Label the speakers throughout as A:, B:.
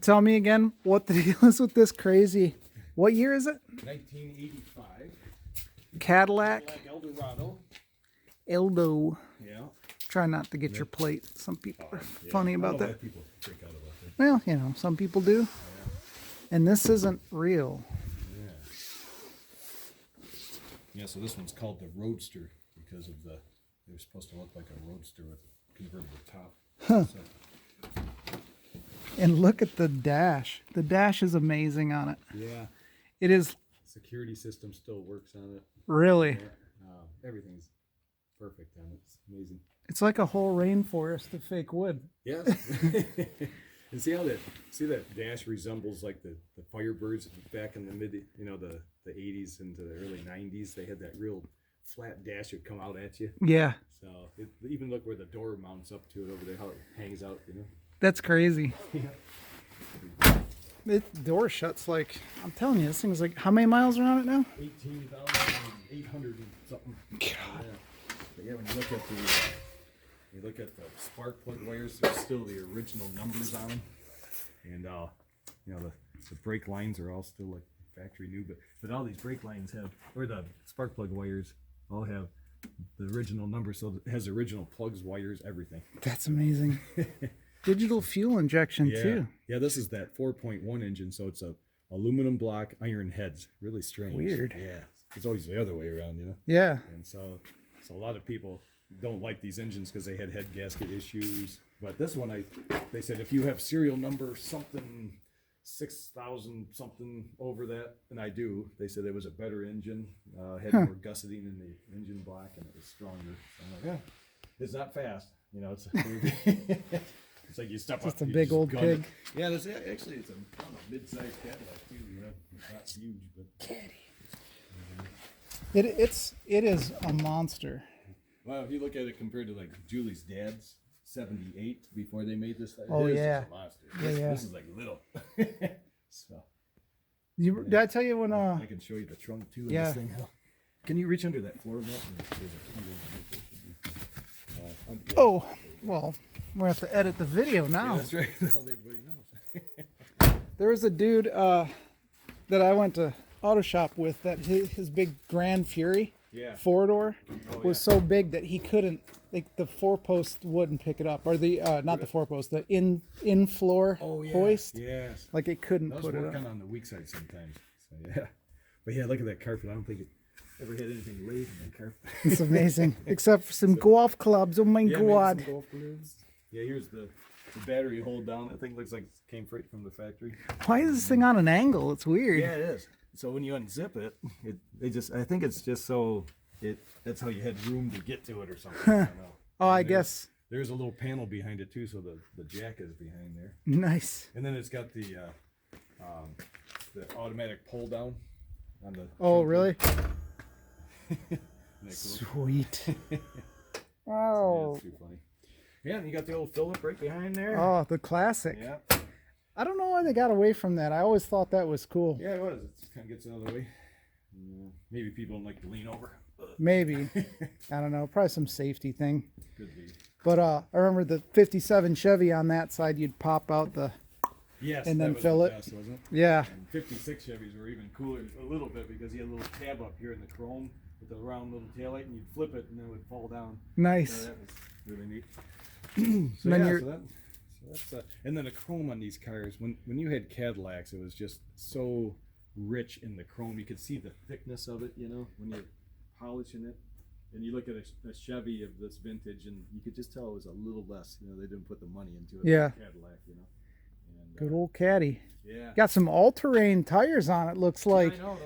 A: Tell me again what the deal is with this crazy. What year is it?
B: 1985.
A: Cadillac
B: Eldorado.
A: Eldo.
B: Yeah.
A: Try not to get your plate. Some people are funny about that.
B: People freak out about that.
A: Well, you know, some people do. And this isn't real.
B: Yeah. Yeah, so this one's called the Roadster because of they were supposed to look like a Roadster with a convertible top.
A: Huh.
B: So,
A: And look at the dash. The dash is amazing on it.
B: yeah.
A: It is
B: Security system still works on it.
A: really.
B: Yeah. Everything's perfect on it. It's amazing.
A: It's like a whole rainforest of fake wood.
B: Yes. And see that dash resembles like the Firebirds back in the the 80s into the early 90s. They had that real flat dash that would come out at you.
A: Yeah,
B: So even look where the door mounts up to it over there, how it hangs out,
A: that's crazy.
B: Yeah.
A: The door shuts like, I'm telling you, this thing's like, how many miles are on it now?
B: 18,800 and something.
A: God.
B: Yeah. But yeah, when you look at the spark plug wires, there's still the original numbers on them, and the brake lines are all still like factory new, but all these brake lines the spark plug wires all have the original numbers, so it has original plugs, wires, everything.
A: That's amazing. Digital fuel injection
B: Yeah,
A: too.
B: yeah. This is that 4.1 engine, so it's a aluminum block, iron heads. Really strange.
A: Weird.
B: Yeah, it's always the other way around,
A: Yeah.
B: And so a lot of people don't like these engines because they had head gasket issues. But this one, they said if you have serial number something 6,000 something over that, and I do. They said it was a better engine, had more gusseting in the engine block, and it was stronger. So I'm like, yeah, it's not fast. It's it's like you step
A: Just
B: up,
A: a
B: you
A: big old
B: gun
A: pig.
B: it. Yeah, actually it's a mid-sized Cadillac too. It's not huge, but
A: It is a monster.
B: well, if you look at it compared to like Julie's dad's 78 before they made this,
A: Oh,
B: his is
A: yeah.
B: a monster.
A: Yeah, yeah.
B: This is like little. So
A: Did I tell you when
B: I can show you the trunk too. Of
A: yeah.
B: This thing. Can you reach under that floor mat?
A: Oh, well, we're gonna have to edit the video now.
B: Yeah, that's right. Now everybody knows.
A: There was a dude that I went to auto shop with that his big Grand Fury
B: Yeah.
A: four-door
B: Oh,
A: was so big that he couldn't, like, the four-post wouldn't pick it up, or the not the four-post, the in-floor hoist.
B: Yes.
A: Like, it couldn't
B: Those
A: put it
B: work
A: up.
B: on the weak side sometimes. So yeah. But yeah, look at that carpet. I don't think it ever had anything laid in that carpet.
A: It's amazing, except for some golf clubs. Oh my
B: Yeah, maybe
A: god!
B: some golf balloons. Yeah, here's the battery hold down. That thing looks like it came straight from the factory.
A: Why is this thing on an angle? It's weird.
B: Yeah, it is. So when you unzip it, I think it's just so that's how you had room to get to it or something. I don't know.
A: Oh, I
B: And there's-
A: guess.
B: There's a little panel behind it too, so the jack is behind there.
A: Nice.
B: And then it's got the automatic pull down on the.
A: Oh,
B: trunk.
A: really?
B: Isn't that cool?
A: Sweet.
B: Yeah,
A: Oh.
B: it's too funny. Yeah, and you got the old Phillip right behind there.
A: Oh, the classic.
B: Yeah.
A: I don't know why they got away from that. I always thought that was cool.
B: Yeah, it was. It kind of gets another way. Yeah. Maybe people don't like to lean over.
A: Maybe. I don't know. Probably some safety thing.
B: Could be.
A: But I remember the 57 Chevy on that side, you'd pop out the,
B: Yes.
A: and
B: that
A: then
B: was
A: fill
B: the
A: it.
B: best, wasn't it?
A: Yeah.
B: And 56 Chevys were even cooler a little bit because you had a little tab up here in the chrome with the round little taillight, and you'd flip it and then it would fall down. So
A: Nice.
B: that was really neat.
A: And then you're-
B: so that's and then the chrome on these cars. When you had Cadillacs, it was just so rich in the chrome. You could see the thickness of it, when you're polishing it. And you look at a Chevy of this vintage, and you could just tell it was a little less. They didn't put the money into it.
A: Yeah.
B: Like Cadillac, And,
A: Good old caddy.
B: Yeah.
A: Got some all-terrain tires on it, looks like.
B: I know.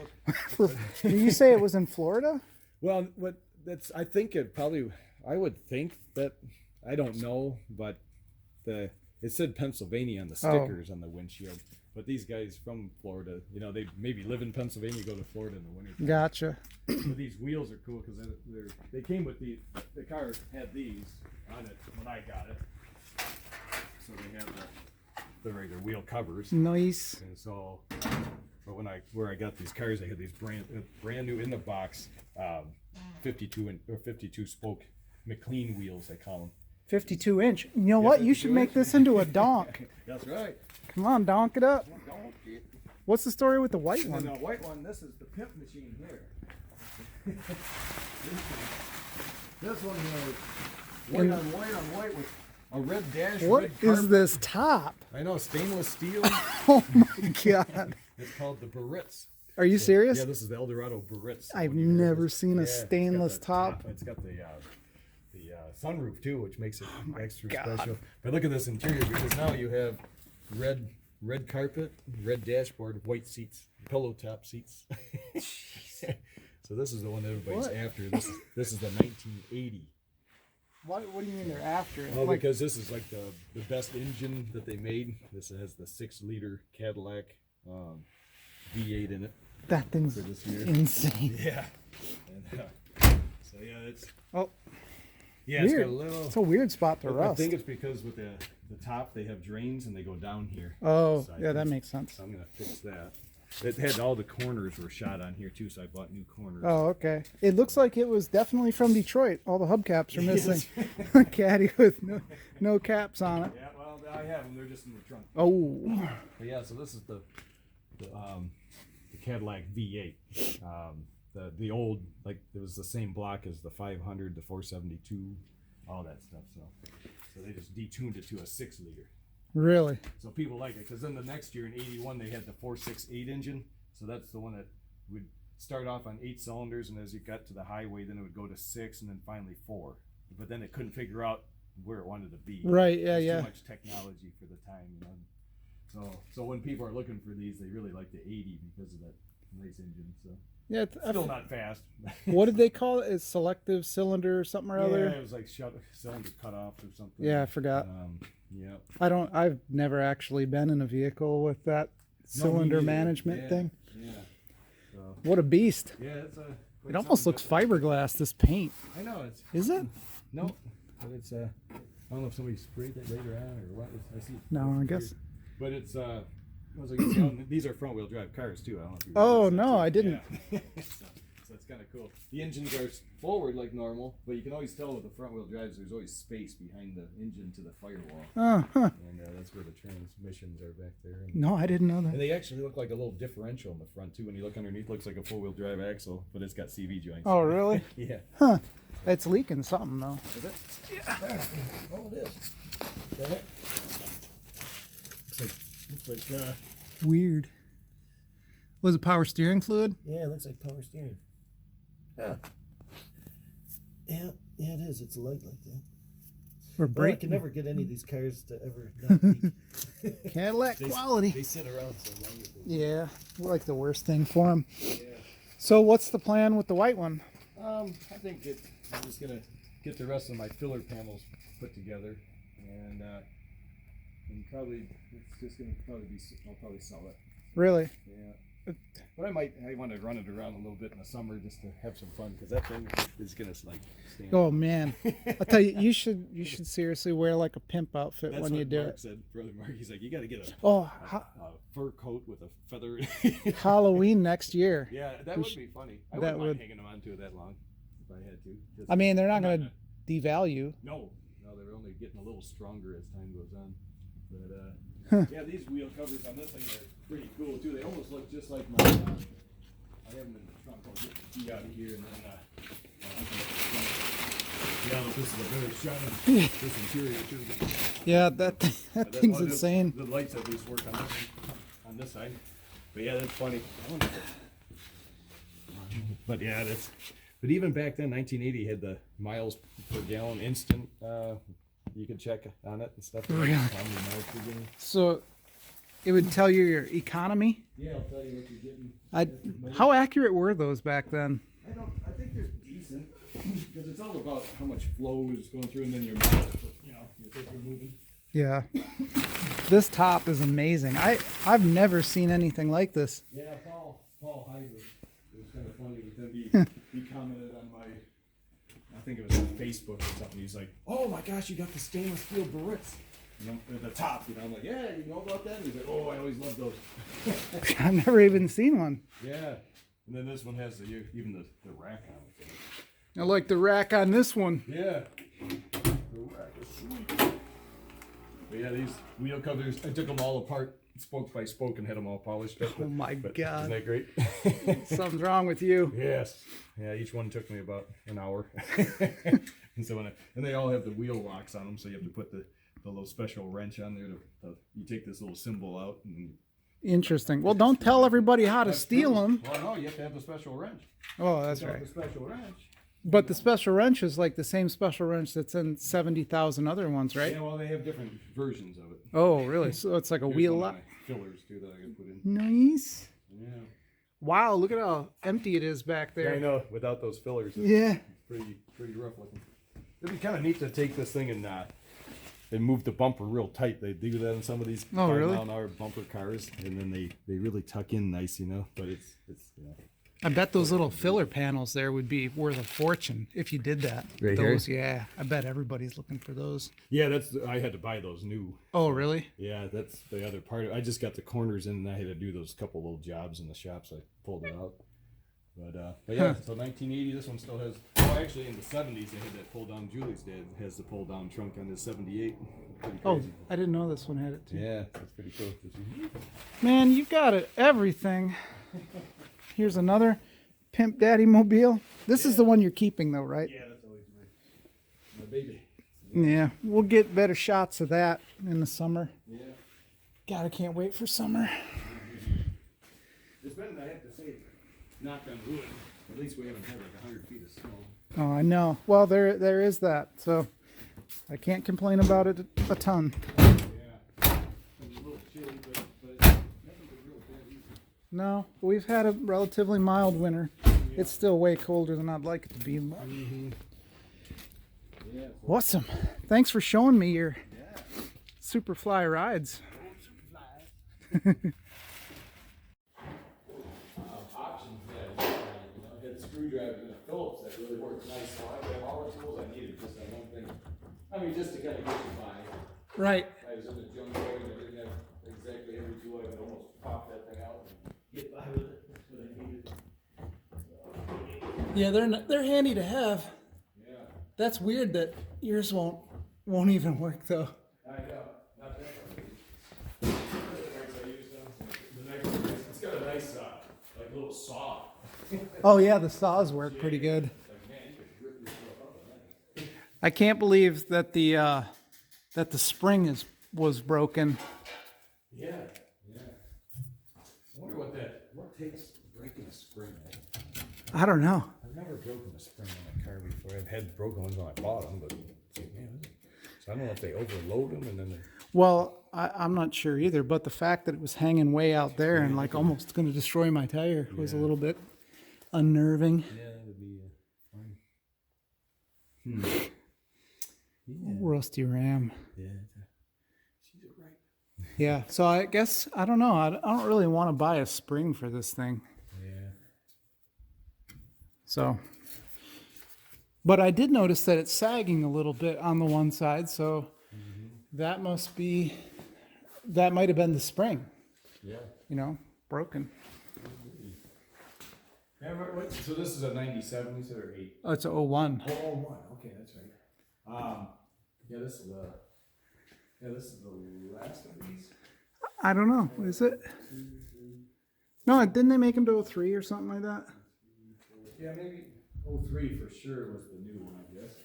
A: Did you say it was in Florida?
B: Well, I think it probably. I would think that. I don't know, but it said Pennsylvania on the stickers on the windshield. But these guys from Florida, they maybe live in Pennsylvania, go to Florida in the winter.
A: Gotcha.
B: But these wheels are cool because they came with the car had these on it when I got it. So they have the regular wheel covers.
A: Nice.
B: And so, but where I got these cars, they had these brand new in the box, 52 spoke McLean wheels, they call them.
A: 52 inch. You know what? You should
B: 52
A: make
B: inch.
A: this into a donk.
B: That's right.
A: Come on, donk it up.
B: Don't get.
A: What's the story with the white
B: And then
A: one?
B: the white one, this is the pimp machine here. This one was white on white with a red dash.
A: What
B: red
A: is
B: carpet.
A: this top?
B: I know, stainless steel.
A: Oh my god.
B: It's called the Barritz.
A: Are you serious?
B: Yeah, this is the Eldorado Barritz.
A: I've
B: When you hear
A: never
B: this-
A: seen a
B: it's got
A: stainless
B: the
A: top.
B: It's got the sunroof too, which makes it extra
A: God.
B: special. But look at this interior, because now you have red carpet, red dashboard, white seats, pillow top seats. So this is the one that everybody's
A: What?
B: after. This is the 1980.
A: What do you mean they're after it?
B: Oh,
A: Like,
B: because this is like the best engine that they made. This has the 6-liter Cadillac V8 in it.
A: that thing's
B: for this year.
A: insane.
B: Yeah. And, so yeah, it's
A: Oh,
B: yeah, it's
A: weird.
B: got a little.
A: It's a weird spot to
B: I
A: rust.
B: think it's because with the top they have drains and they go down here.
A: Oh,
B: Side
A: yeah, that
B: ones.
A: makes sense.
B: So I'm gonna fix that. It had all the corners were shot on here too, so I bought new corners.
A: Oh, okay. It looks like it was definitely from Detroit. All the hubcaps are missing. Caddy with no caps on it.
B: Yeah, well, I have them. They're just in the trunk.
A: Oh,
B: But yeah, so this is the Cadillac V8. The old, like, it was the same block as the 500, the 472, all that stuff. So they just detuned it to a 6-liter.
A: really?
B: So people like it, because then the next year in '81 they had the 468 engine. So that's the one that would start off on 8 cylinders, and as you got to the highway, then it would go to 6, and then finally 4. But then it couldn't figure out where it wanted to be.
A: Right, yeah,
B: There's
A: yeah.
B: Too much technology for the time, you know. So when people are looking for these, they really like the 80 because of that nice engine. So
A: Yeah.
B: still not fast.
A: What did they call it? It's selective cylinder or something or
B: Yeah,
A: other?
B: it was like cylinder cut off or something.
A: Yeah, I forgot.
B: Yeah.
A: I've never actually been in a vehicle with that
B: No, me
A: cylinder
B: neither.
A: management
B: Yeah,
A: thing.
B: Yeah. So
A: What a beast.
B: yeah, it's a.
A: It almost looks fiberglass, this paint.
B: I know it's.
A: Is it?
B: No, but it's I don't know if somebody sprayed it later on or what. I see.
A: No, I guess.
B: But it's what was I gonna say? These are front wheel drive cars too. I don't know if you
A: Oh,
B: realized that,
A: no,
B: too.
A: I didn't.
B: Yeah. So it's kind of cool. The engines are forward like normal, but you can always tell with the front wheel drives. There's always space behind the engine to the firewall,
A: Oh, huh.
B: and that's where the transmissions are back there.
A: No, I didn't know
B: And
A: that.
B: they actually look like a little differential in the front too. When you look underneath, it looks like a 4-wheel drive axle, but it's got CV joints.
A: Oh, really?
B: Yeah.
A: Huh. It's leaking something, though.
B: Is it? Yeah. Oh, it is. Got it? Looks like
A: Weird. Was it power steering fluid?
C: Yeah, it looks like power steering. Yeah. Yeah, it is. It's light like that.
A: Or
C: Well, I
A: brake?
C: can never get any of these cars to ever not leak.
A: Cadillac quality.
C: They sit around so long. that they-
A: Yeah, like the worst thing for them.
B: Yeah.
A: So what's the plan with the white one?
B: I think I'm just gonna get the rest of my filler panels put together, and probably it's just gonna I'll probably sell it.
A: Really?
B: Yeah. But I want to run it around a little bit in the summer just to have some fun, because that thing is gonna like stand.
A: Oh man, I'll tell you, you should seriously wear like a pimp outfit
B: That's
A: when
B: what
A: you do
B: Mark
A: it.
B: said, brother Mark. He's like, you got to get
A: Oh,
B: a fur coat with a feather.
A: Halloween next year.
B: Yeah, that
A: We
B: would
A: sh-
B: be funny. I
A: that
B: wouldn't
A: would-
B: mind hanging them on to it that long if I had to. Just-
A: I mean, they're not
B: I'm
A: going to devalue.
B: No, they're only getting a little stronger as time goes on. But
A: Huh.
B: yeah, these wheel covers on this thing are pretty cool too. They almost look just like my. I have them in the trunk. I'll get the key out of here and then. I'll open up the trunk. Yeah, look, this is a better shot of this interior too.
A: Yeah, that
B: But
A: thing's
B: well,
A: insane.
B: The lights at least work on this side. But yeah, that's funny. But yeah, that's. But even back then, 1980 had the miles per gallon instant. You could check on it and stuff.
A: Really?
B: How many miles per gallon.
A: So it would tell you your economy.
B: Yeah, I'll tell you what you're getting.
A: How accurate were those back then?
B: I think they're decent because it's all about how much flow is going through, and then your miles, your paper moving.
A: Yeah. This top is amazing. I've never seen anything like this.
B: Yeah, Paul Heiser. It was kind of funny with him. He commented on my, I think it was on Facebook or something. He's like, "Oh my gosh, you got the stainless steel Barritz." At the top, I'm like, "Yeah, you know about that?" And he's like, "Oh, I always loved those."
A: I've never even seen one.
B: Yeah, and then this one has even the rack on it.
A: I like the rack on this one.
B: Yeah, the But yeah, these wheel covers, I took them all apart, spoke by spoke, and had them all polished up.
A: Oh my
B: But
A: God.
B: Isn't that great?
A: Something's wrong with you.
B: Yes. Yeah, each one took me about an hour. And so and they all have the wheel locks on them, so you have to put the little special wrench on there. You take this little symbol out. And
A: Interesting. Well, don't tell everybody how to steal them.
B: Well, no, you have to have the special wrench.
A: Oh, that's
B: Without
A: right.
B: the special wrench.
A: But the special wrench is like the same special wrench that's in 70,000 other ones, right?
B: Yeah, well, they have different versions of it.
A: Oh, really? So it's like a
B: Here's
A: wheel
B: one
A: lock.
B: of my fillers too that I can put in.
A: Nice.
B: Yeah.
A: Wow, look at how empty it is back
B: Yeah, I
A: there.
B: know. Without those fillers, it's
A: Yeah.
B: pretty rough looking. It'd be kind of neat to take this thing and move the bumper real tight. They do that in some of these
A: Oh,
B: 5
A: really?
B: mile an hour bumper cars, and then they really tuck in nice, you know. But it's
A: I bet those little filler panels there would be worth a fortune if you did that.
B: Right here?
A: Those, yeah. I bet everybody's looking for those.
B: yeah. I had to buy those new.
A: Oh, really?
B: Yeah, that's the other part. I just got the corners in, and I had to do those couple little jobs in the shop, so I pulled it out. But yeah, so 1980. This one still has. Oh, actually, in the 70s, they had that pull down. Julie's dad has the pull down trunk on his 78. Pretty
A: Oh,
B: crazy.
A: I didn't know this one had it too.
B: Yeah, that's pretty cool.
A: Man, you got it. Everything. Here's another Pimp Daddy mobile. This is the one you're keeping, though, right?
B: Yeah, that's always my baby.
A: Yeah. We'll get better shots of that in the summer.
B: Yeah.
A: God, I can't wait for summer.
B: It's been, I have to say, knock on wood. At least we haven't had like 100 feet of snow.
A: Oh, I know. Well, there is that. So I can't complain about it a ton.
B: Yeah. It's a little chilly, but nothing but real bad either.
A: No, we've had a relatively mild winter. It's still way colder than I'd like it to be. But
B: Yeah.
A: awesome. Thanks for showing me your Superfly rides.
B: Options that I had screwdriver and a Phillips that really works nice. So I have all the tools I needed, just that one thing. I mean, just to kind of get you by.
A: Right.
B: I was in the junkyard and I didn't have exactly every tool. I could almost pop that thing out and get by with it. That's what I needed.
A: Yeah, they're handy to have.
B: Yeah,
A: That's weird that yours won't even work though.
B: I know. Not that one. The next I used them. The next one, it's got a nice, like little saw.
A: Oh yeah, the saws work pretty good.
B: Like, man, you could rip yourself up on that.
A: I can't believe that the spring was broken.
B: Yeah, yeah. I wonder what takes breaking a spring.
A: I don't know.
B: I've never broken a spring on a car before. I've had broken ones when I bought them, but it's like, man, so I don't know if they overload them and then they.
A: Well, I'm not sure either, but the fact that it was hanging way out there and like almost going to destroy my tire was a little bit unnerving.
B: Yeah, that would be fine.
A: Rusty Ram.
B: Yeah. She's right.
A: Yeah, so I guess, I don't know. I don't really want to buy a spring for this thing.
B: Yeah.
A: So, but I did notice that it's sagging a little bit on the one side, so that might have been the spring,
B: Yeah.
A: broken.
B: Yeah, so this is a 97, you said, or 8?
A: Oh, it's a 01.
B: Oh, 01. Okay, that's right. Yeah, this is the last of these.
A: I don't know. Is it? No, didn't they make him to 03 or something like that?
B: Yeah, maybe 03 for sure was the new one, I guess.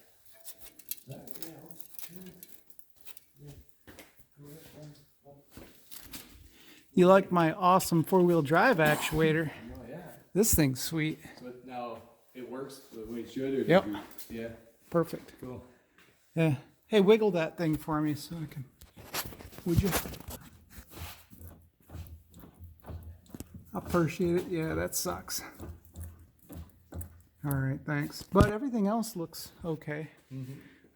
A: You like my awesome four-wheel drive actuator?
B: Oh, yeah.
A: This thing's sweet.
B: But now it works the way it should? Or
A: Yep.
B: Yeah,
A: Perfect.
B: cool.
A: Yeah. Hey, wiggle that thing for me so I can. Would you? I appreciate it. Yeah, that sucks. All right, thanks. But everything else looks okay,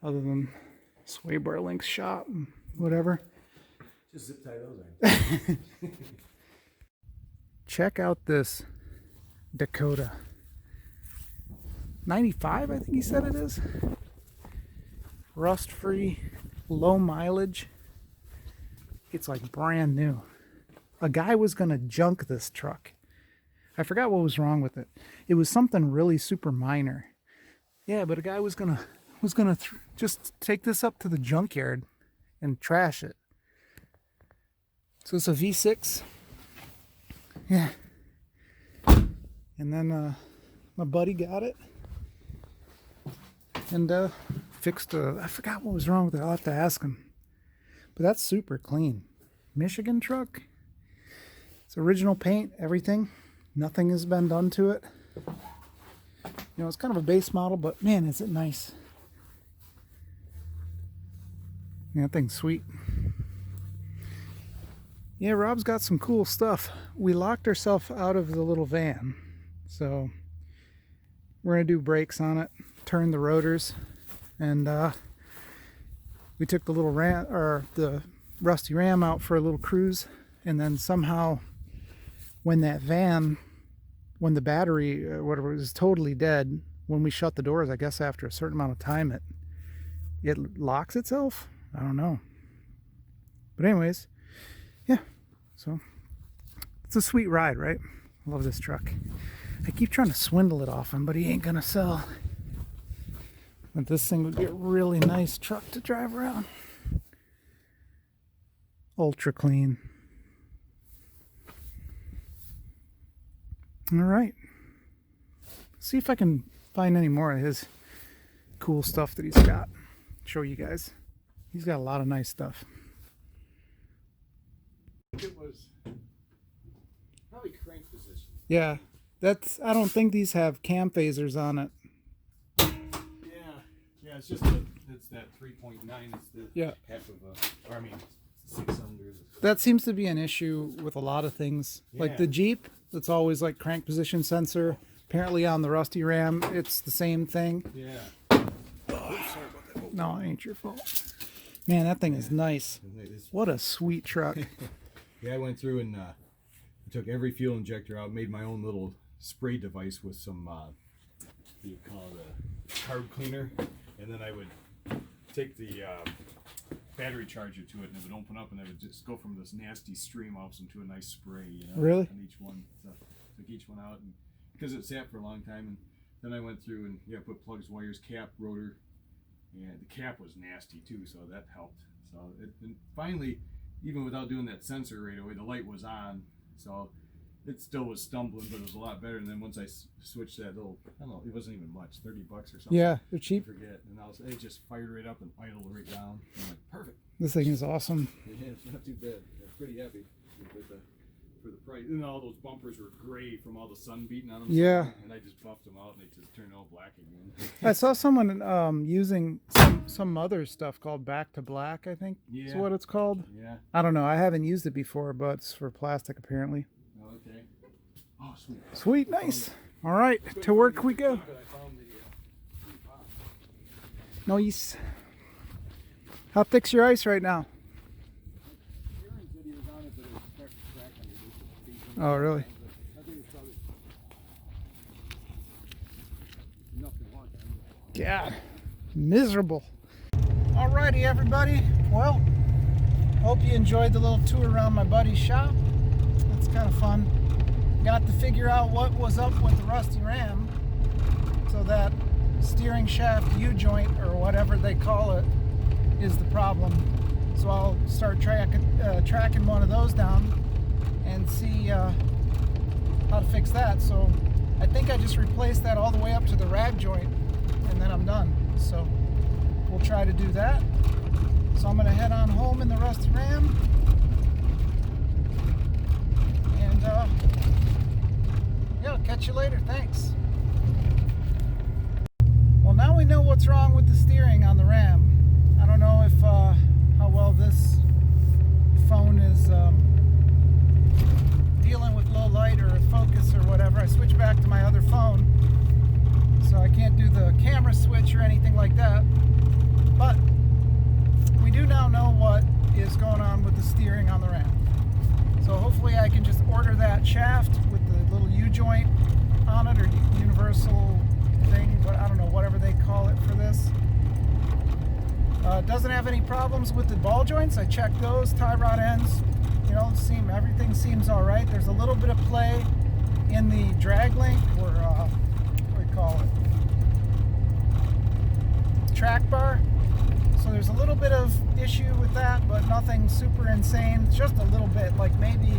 A: other than sway bar links shot and whatever.
B: Just zip tie those in.
A: Check out this Dakota. 95, I think he said it is. Rust-free, low mileage. It's like brand new. A guy was gonna junk this truck. I forgot what was wrong with it. It was something really super minor. Yeah, but a guy was gonna was gonna just take this up to the junkyard and trash it. So it's a V6. Yeah. And then my buddy got it and fixed I forgot what was wrong with it. I'll have to ask him. But that's super clean. Michigan truck. It's original paint, everything. Nothing has been done to it. You know, it's kind of a base model, but man, is it nice. Yeah, that thing's sweet. Yeah, Rob's got some cool stuff. We locked ourselves out of the little van. So we're gonna do brakes on it, turn the rotors, and we took the little the Rusty Ram out for a little cruise, and then somehow when the battery whatever was totally dead, when we shut the doors, I guess after a certain amount of time it locks itself. I don't know. But anyways, yeah. So it's a sweet ride, right? I love this truck. I keep trying to swindle it off him, but he ain't gonna sell. But this thing would be a really nice truck to drive around. Ultra clean. All right. See if I can find any more of his cool stuff that he's got. Show you guys. He's got a lot of nice stuff.
B: It was probably crank position.
A: Yeah, I don't think these have cam phasers on it.
B: Yeah, it's just it's that 3.9. It's the half of a, or I mean, 6 cylinders.
A: That seems to be an issue with a lot of things. Like the Jeep, that's always like crank position sensor. Apparently on the Rusty Ram, it's the same thing.
B: Yeah.
A: Sorry about that. No, it ain't your fault. Man, that thing is nice. What a sweet truck.
B: Yeah, I went through and took every fuel injector out, made my own little spray device with some, what do you call it, a carb cleaner, and then I would take the battery charger to it, and it would open up, and I would just go from this nasty stream off into a nice spray, you know,
A: really?
B: on each one. So took each one out, and because it sat for a long time, and then I went through and put plugs, wires, cap, rotor, and the cap was nasty too, so that helped. So and finally, even without doing that sensor right away, the light was on, so it still was stumbling, but it was a lot better. And then once I switched that little, I don't know, it wasn't even much, $30 or something.
A: Yeah, they're cheap.
B: I forget. And it just fired right up and idled right down. I'm like, perfect.
A: This thing is awesome.
B: Yeah, it's not too bad. I'm pretty happy with for the price. And all those bumpers were gray from all the sun beating on them.
A: Yeah.
B: And I just buffed them out, and they just turned all black again.
A: I saw someone using some other stuff called Back to Black, I think is what it's called.
B: Yeah.
A: I don't know. I haven't used it before, but it's for plastic apparently.
B: Okay. Oh, sweet.
A: Sweet, nice. All right, to work we go. Nice. How thick's your ice right now? Oh, really? God, miserable. Alrighty, everybody. Well, hope you enjoyed the little tour around my buddy's shop. It's kind of fun. Got to figure out what was up with the Rusty Ram, so that steering shaft U-joint or whatever they call it is the problem. So I'll start tracking one of those down and see how to fix that. So I think I just replaced that all the way up to the rag joint, and then I'm done. So we'll try to do that. So I'm gonna head on home in the Rusty Ram, and yeah, I'll catch you later. Thanks. Well, now we know what's wrong with the steering on the Ram. I don't know if how well this phone is dealing with low light or focus or whatever. I switched back to my other phone, so I can't do the camera switch or anything like that. But we do now know what is going on with the steering on the Ram. So hopefully I can just order that shaft with the little U-joint on it, or universal thing, but I don't know, whatever they call it for this. It doesn't have any problems with the ball joints. I checked those, tie rod ends, you know, everything seems all right. There's a little bit of play in the drag link, or what do we call it? track bar. So there's a little bit of issue with that, but nothing super insane. It's just a little bit, like maybe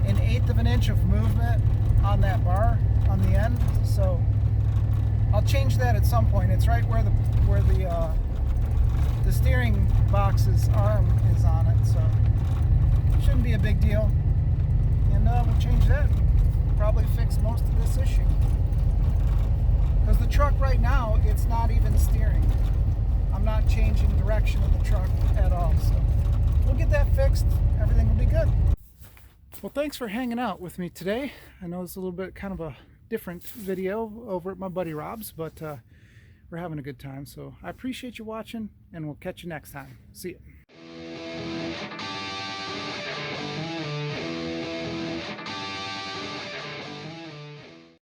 A: an 1/8 of an inch of movement on that bar on the end. So I'll change that at some point. It's right where the steering box's arm is on it, so shouldn't be a big deal. And we'll change that and probably fix most of this issue. Because the truck right now, it's not even steering. I'm not changing direction of the truck at all. So we'll get that fixed. Everything will be good. Well, thanks for hanging out with me today. I know it's a little bit kind of a different video over at my buddy Rob's, but we're having a good time. So I appreciate you watching, and we'll catch you next time. See ya.